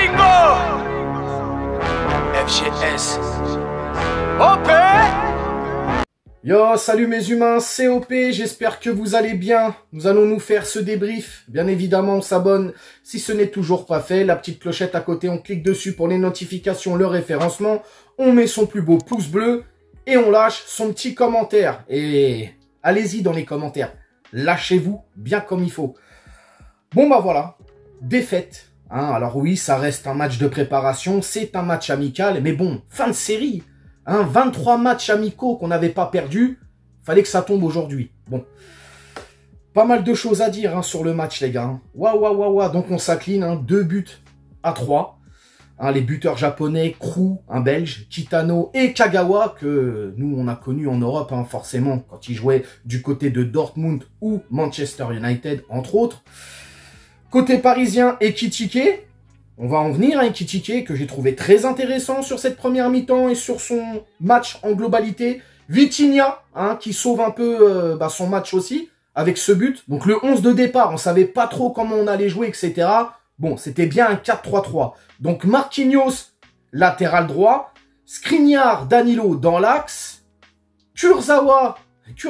Gringo FGS OP. Yo, salut mes humains, c'est OP, j'espère que vous allez bien. Nous allons nous faire ce débrief. Bien évidemment, on s'abonne si ce n'est toujours pas fait. La petite clochette à côté, on clique dessus pour les notifications, le référencement. On met son plus beau pouce bleu et on lâche son petit commentaire. Et allez-y dans les commentaires, lâchez-vous bien comme il faut. Bon bah voilà, défaite. Alors oui, ça reste un match de préparation, c'est un match amical, mais bon, fin de série. 23 matchs amicaux qu'on n'avait pas perdus, fallait que ça tombe aujourd'hui. Bon, pas mal de choses à dire sur le match, les gars. Waouh. Donc on s'incline, 2-3. Les buteurs japonais, Krou, un belge, Kitano et Kagawa, que nous on a connu en Europe, forcément, quand ils jouaient du côté de Dortmund ou Manchester United, entre autres. Côté parisien, Ekitike. On va en venir à Ekitike, que j'ai trouvé très intéressant sur cette première mi-temps et sur son match en globalité. Vitinha, qui sauve un peu son match aussi, avec ce but. Donc le 11 de départ, on savait pas trop comment on allait jouer, etc. Bon, c'était bien un 4-3-3. Donc Marquinhos, latéral droit. Skriniar, Danilo dans l'axe. Kurzawa qui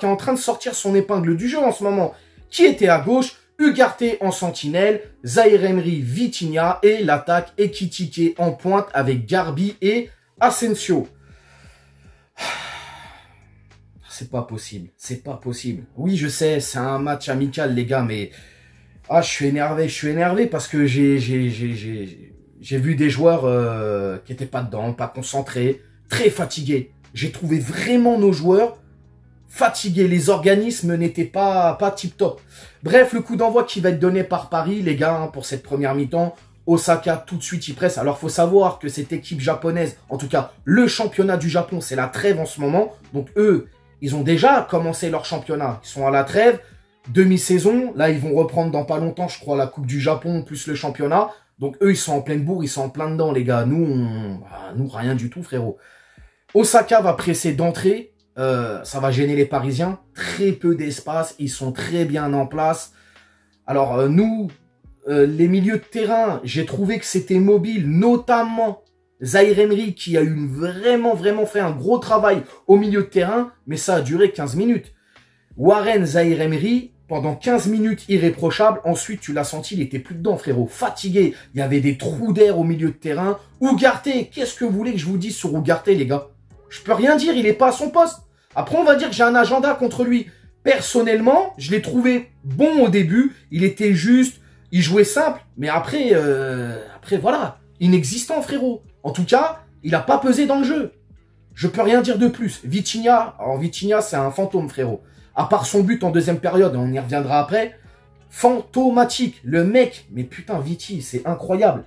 est en train de sortir son épingle du jeu en ce moment, qui était à gauche. Ugarte en sentinelle, Zaïre Emery, Vitinha et l'attaque Ekitike en pointe avec Garbi et Asensio. C'est pas possible, c'est pas possible. Oui, je sais, c'est un match amical, les gars, mais je suis énervé parce que j'ai vu des joueurs qui étaient pas dedans, pas concentrés, très fatigués. J'ai trouvé vraiment nos joueurs fatigués, les organismes n'étaient pas tip-top. Bref, le coup d'envoi qui va être donné par Paris, les gars, pour cette première mi-temps. Osaka, tout de suite, il presse. Alors, faut savoir que cette équipe japonaise, en tout cas, le championnat du Japon, c'est la trêve en ce moment. Donc, eux, ils ont déjà commencé leur championnat. Ils sont à la trêve, demi-saison. Là, ils vont reprendre dans pas longtemps, je crois, la Coupe du Japon, plus le championnat. Donc, eux, ils sont en pleine bourre, ils sont en plein dedans, les gars. Nous, nous, rien du tout, frérot. Osaka va presser d'entrée. Ça va gêner les Parisiens. Très peu d'espace. Ils sont très bien en place. Alors, nous, les milieux de terrain, j'ai trouvé que c'était mobile. Notamment Zaïre Emery qui a eu vraiment fait un gros travail au milieu de terrain. Mais ça a duré 15 minutes. Warren, Zaïre Emery, pendant 15 minutes irréprochable. Ensuite, tu l'as senti, il était plus dedans, frérot. Fatigué. Il y avait des trous d'air au milieu de terrain. Ugarte, qu'est-ce que vous voulez que je vous dise sur Ugarte, les gars? Je peux rien dire, il est pas à son poste. Après, on va dire que j'ai un agenda contre lui. Personnellement, je l'ai trouvé bon au début. Il était juste, il jouait simple. Mais après, voilà, inexistant, frérot. En tout cas, il n'a pas pesé dans le jeu. Je peux rien dire de plus. Vitinha, alors Vitinha, c'est un fantôme, frérot. À part son but en deuxième période, on y reviendra après. Fantomatique. Le mec, mais putain, Viti, c'est incroyable.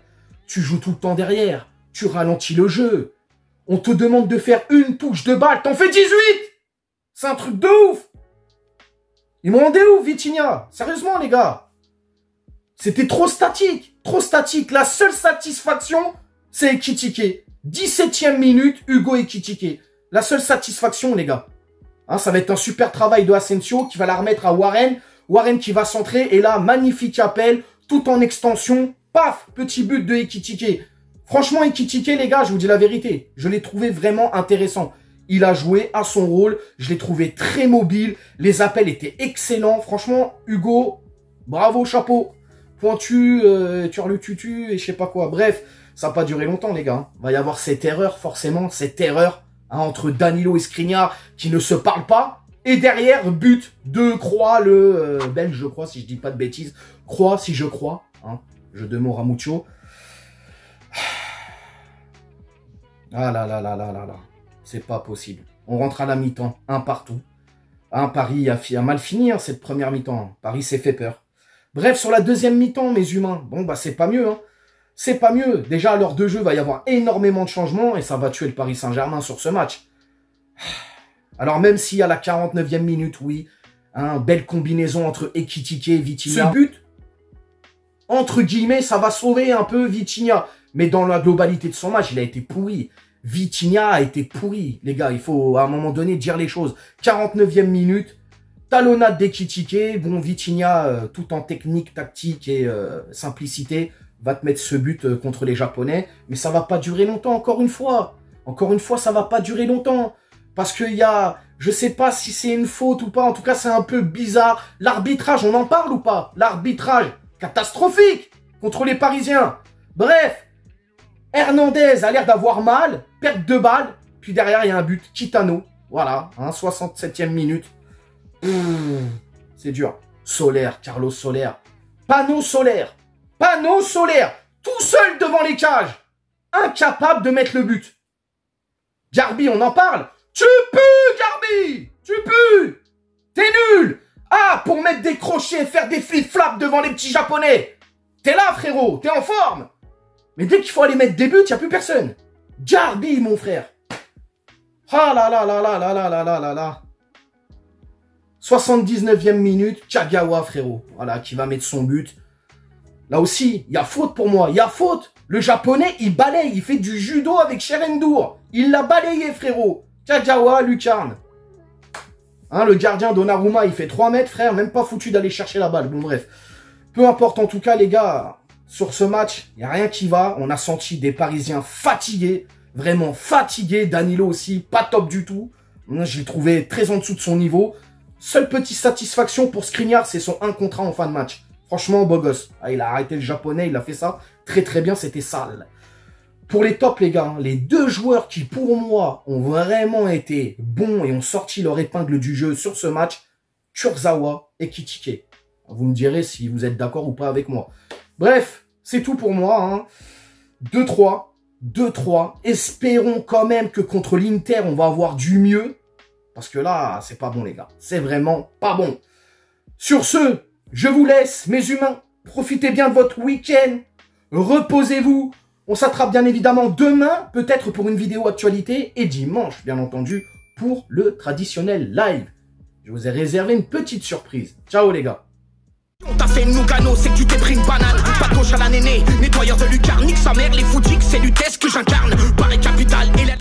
Tu joues tout le temps derrière. Tu ralentis le jeu. On te demande de faire une touche de balle. T'en fais 18! C'est un truc de ouf. Ils m'ont rendu ouf, Vitinha. Sérieusement, les gars. C'était trop statique. Trop statique. La seule satisfaction, c'est Ekitike. 17e minute, Hugo Ekitike. La seule satisfaction, les gars. Ça va être un super travail de Asensio qui va la remettre à Warren. Warren qui va centrer. Et là, magnifique appel. Tout en extension. Paf, petit but de Ekitike. Franchement, Ekitike, les gars, je vous dis la vérité. Je l'ai trouvé vraiment intéressant. Il a joué à son rôle. Je l'ai trouvé très mobile. Les appels étaient excellents. Franchement, Hugo, bravo, chapeau. Pointu, turlututu et je sais pas quoi. Bref, ça n'a pas duré longtemps, les gars. Il va y avoir cette erreur, forcément. Cette erreur entre Danilo et Skriniar qui ne se parlent pas. Et derrière, but de Croix, le belge, je crois, si je dis pas de bêtises. Croix, si je crois. Jeu de mots Ramuccio. Ah là. C'est pas possible. On rentre à la mi-temps, un partout. Paris a mal fini cette première mi-temps. Paris s'est fait peur. Bref, sur la deuxième mi-temps, mes humains, bon bah c'est pas mieux. C'est pas mieux. Déjà, à l'heure de jeu, il va y avoir énormément de changements et ça va tuer le Paris Saint-Germain sur ce match. Alors même si à la 49e minute, oui, belle combinaison entre Ekitike et Vitinha. Ce but, entre guillemets, ça va sauver un peu Vitinha. Mais dans la globalité de son match, il a été pourri. Vitinha a été pourri. Les gars, il faut à un moment donné dire les choses. 49e minute, talonnade d'Ekitike. Bon, Vitinha, tout en technique, tactique et simplicité. va te mettre ce but contre les Japonais. Mais ça va pas durer longtemps, encore une fois. Encore une fois, ça va pas durer longtemps. Parce qu'il y a... Je sais pas si c'est une faute ou pas. En tout cas, c'est un peu bizarre. L'arbitrage, on en parle ou pas? L'arbitrage, catastrophique contre les Parisiens. Bref, Hernandez a l'air d'avoir mal. Perte de balle. Puis derrière, il y a un but. Kitano. Voilà, hein, 67e minute. C'est dur. Solaire, Carlos Soler. Panneau solaire. Panneau solaire. Tout seul devant les cages. Incapable de mettre le but. Garbi, on en parle. Tu pues, Garbi. Tu pues. T'es nul. Ah, pour mettre des crochets et faire des flip-flaps devant les petits Japonais. T'es là, frérot. T'es en forme. Mais dès qu'il faut aller mettre des buts, il n'y a plus personne. Garbi, mon frère. Ah là là là là là là là là là là. 79e minute, Kagawa, frérot. Voilà, qui va mettre son but. Là aussi, il y a faute pour moi. Il y a faute. Le Japonais, il balaye. Il fait du judo avec Sherendour. Il l'a balayé, frérot. Kagawa, lucarne. Hein, le gardien Donnarumma, il fait 3 mètres, frère. Même pas foutu d'aller chercher la balle. Bon, bref. Peu importe, en tout cas, les gars, sur ce match, il n'y a rien qui va. On a senti des Parisiens fatigués. Vraiment fatigués. Danilo aussi, pas top du tout. Je l'ai trouvé très en dessous de son niveau. Seule petite satisfaction pour Skriniar, c'est son 1 contre 1 en fin de match. Franchement, beau gosse. Ah, il a arrêté le Japonais, il a fait ça très très bien, c'était sale. Pour les tops, les gars, les 2 joueurs qui, pour moi, ont vraiment été bons et ont sorti leur épingle du jeu sur ce match, Kurzawa et Kitike. Vous me direz si vous êtes d'accord ou pas avec moi. Bref, c'est tout pour moi. Hein. 2-3. 2-3. Espérons quand même que contre l'Inter, on va avoir du mieux. Parce que là, c'est pas bon, les gars. C'est vraiment pas bon. Sur ce, je vous laisse, mes humains. Profitez bien de votre week-end. Reposez-vous. On s'attrape bien évidemment demain, peut-être pour une vidéo actualité. Et dimanche, bien entendu, pour le traditionnel live. Je vous ai réservé une petite surprise. Ciao, les gars. On t'a fait une Lugano, c'est que tu t'es pris une banane. Pas de gauche à la néné, nettoyeur de lucarne. Nique sa mère, les foutiques, c'est l'UTES que j'incarne. Paris Capital et la...